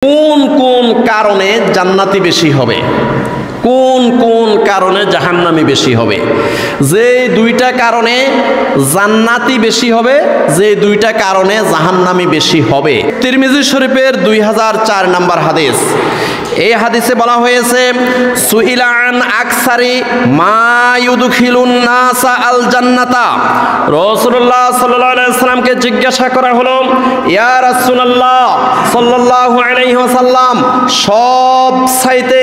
কোন কোন কারণে জান্নাতি বেশি হবে, কোন কোন কারণে জাহান্নামী বেশি হবে। যে দুইটা কারণে জান্নাতি বেশি হবে, যে দুইটা কারণে জাহান্নামী বেশি হবে। তিরমিজি শরীফের 2004 নম্বর হাদিস। এই হাদিসে বলা হয়েছে, সুইলা আন আকসারি মা ইউদখিলুন নাসা আল জান্নাতা। রাসূলুল্লাহ সাল্লাল্লাহু আলাইহি ওয়াসাল্লামকে জিজ্ঞাসা করা হলো, ইয়া রাসূলুল্লাহ সাল্লাল্লাহু আলাইহি ওয়াসাল্লাম, সব চাইতে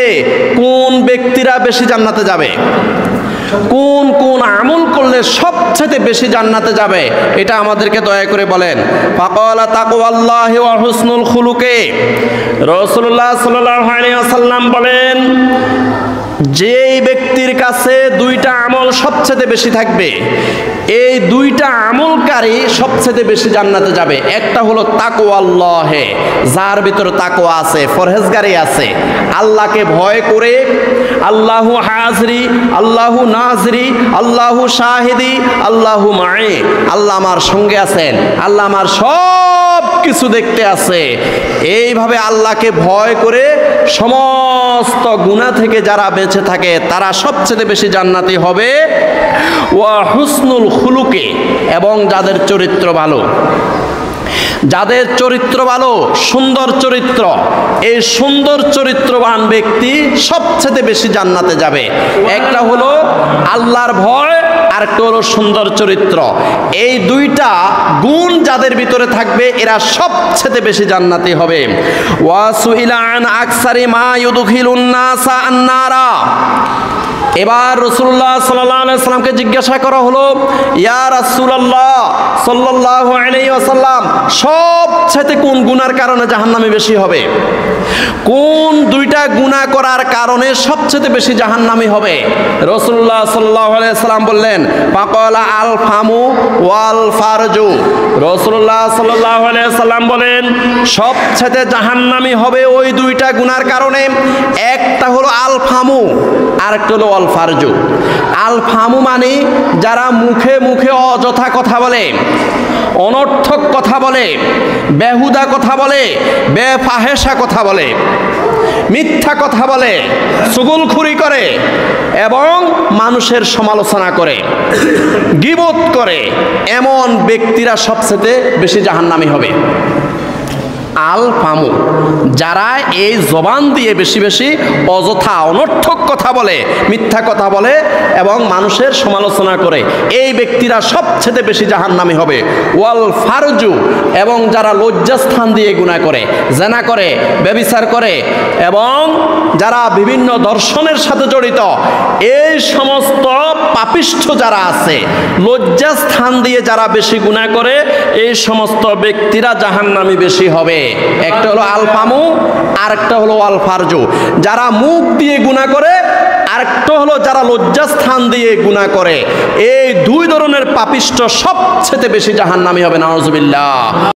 কোন ব্যক্তিরা বেশি জান্নাতে যাবে, কোন কোন আমল করলে সবচেয়ে বেশি জান্নাতে যাবে, এটা আমাদেরকে দয়া করে বলেন। ফাকালা তাকওয়াল্লাহি ওয়া হুসনুল খুলুকি। রাসূলুল্লাহ সাল্লাল্লাহু আলাইহি ওয়াসাল্লাম বলেন, যেই ব্যক্তির কাছে দুইটা আমল সবচেয়ে বেশি থাকবে, এই দুইটা আমলকারী সবচেয়ে বেশি জান্নাতে যাবে। একটা হলো তাকওয়াল্লাহ, যার ভিতরে তাকওয়া আছে, পরহেজগারি আছে, আল্লাহকে ভয় করে, আল্লাহু হাজরি, আল্লাহু নাজরি, আল্লাহু শাহিদি, আল্লাহু মাই, আল্লাহ আমার সঙ্গে আছেন, আল্লাহ আমার সব কিছু দেখতে আছে। এইভাবে আল্লাহকে ভয় করে সমস্ত গুনাহ থেকে যারা বেঁচে থাকে তারা সবচেয়ে বেশি জান্নাতি হবে। ওয়া হুসনুল খুলুকি, এবং যাদের চরিত্র ভালো, যাদের চরিত্র ভালো, সুন্দর চরিত্র, এই সুন্দর চরিত্রবান ব্যক্তি সবচেয়ে বেশি জান্নাতে যাবে। একটা হলো আল্লাহর ভয়, আর একটা হলো সুন্দর চরিত্র। এই দুইটা গুণ যাদের ভিতরে থাকবে এরা সবচেয়ে বেশি জান্নাতি হবে। ওয়াসুইলা আন আকসারি মা ইউদখিলুন নাসা আন-নারা। এবার রাসূলুল্লাহ সাল্লাল্লাহু আলাইহি ওয়াসাল্লামকে জিজ্ঞাসা করা হলো, ইয়া রাসূলুল্লাহ সাল্লাল্লাহু আলাইহি ওয়াসাল্লাম, সবচেয়ে কোন গুনার কারণে জাহান্নামী বেশি হবে, কোন দুইটা গুনাহ করার কারণে সবচেয়ে বেশি জাহান্নামী হবে? রাসূলুল্লাহ সাল্লাল্লাহু আলাইহি ওয়াসাল্লাম বললেন, ফাকালা আল ফামু ওয়াল ফারজু। রাসূলুল্লাহ সাল্লাল্লাহু আলাইহি ওয়াসাল্লাম বলেন, সবচেয়ে জাহান্নামী হবে ওই দুইটা গুনার কারণে। একটা হলো আল ফামু, আর একটা হলো আল ফারজু। আল ফামু মানে যারা মুখে মুখে অযথা কথা বলে, অনর্থক কথা বলে, বেহুদা কথা বলে, বেফাহেসা কথা বলে, মিথ্যা কথা বলে, চুগলখুরি করে এবং মানুষের সমালোচনা করে, গীবত করে, এমন ব্যক্তিরা সবচেয়ে বেশি জাহান্নামী হবে। আল ফামু, যারা এই জবান দিয়ে বেশি বেশি অযথা অনর্থক কথা বলে, মিথ্যা কথা বলে এবং মানুষের সমালোচনা করে, এই ব্যক্তিরা সবচেয়ে বেশি জাহান্নামী হবে। ওয়াল ফারজু, এবং যারা লজ্জাস্থান দিয়ে গুনাহ করে, জেনা করে, ব্যভিচার করে এবং যারা বিভিন্ন দর্শনের সাথে জড়িত, এই সমস্ত পাপিষ্ঠ যারা আছে, লজ্জাস্থান দিয়ে যারা বেশি গুনাহ করে, এই সমস্ত ব্যক্তিরা জাহান্নামী বেশি হবে। একটা হলো আল ফামু, আর একটা হলো আল ফারজু। যারা মুখ দিয়ে গুনাহ করে, আর একটা হলো যারা লজ্জাস্থান দিয়ে গুনাহ করে। এই দুই ধরনের পাপিষ্ঠ সবচেয়ে বেশি জাহান্নামী হবে। নাউজুবিল্লাহ।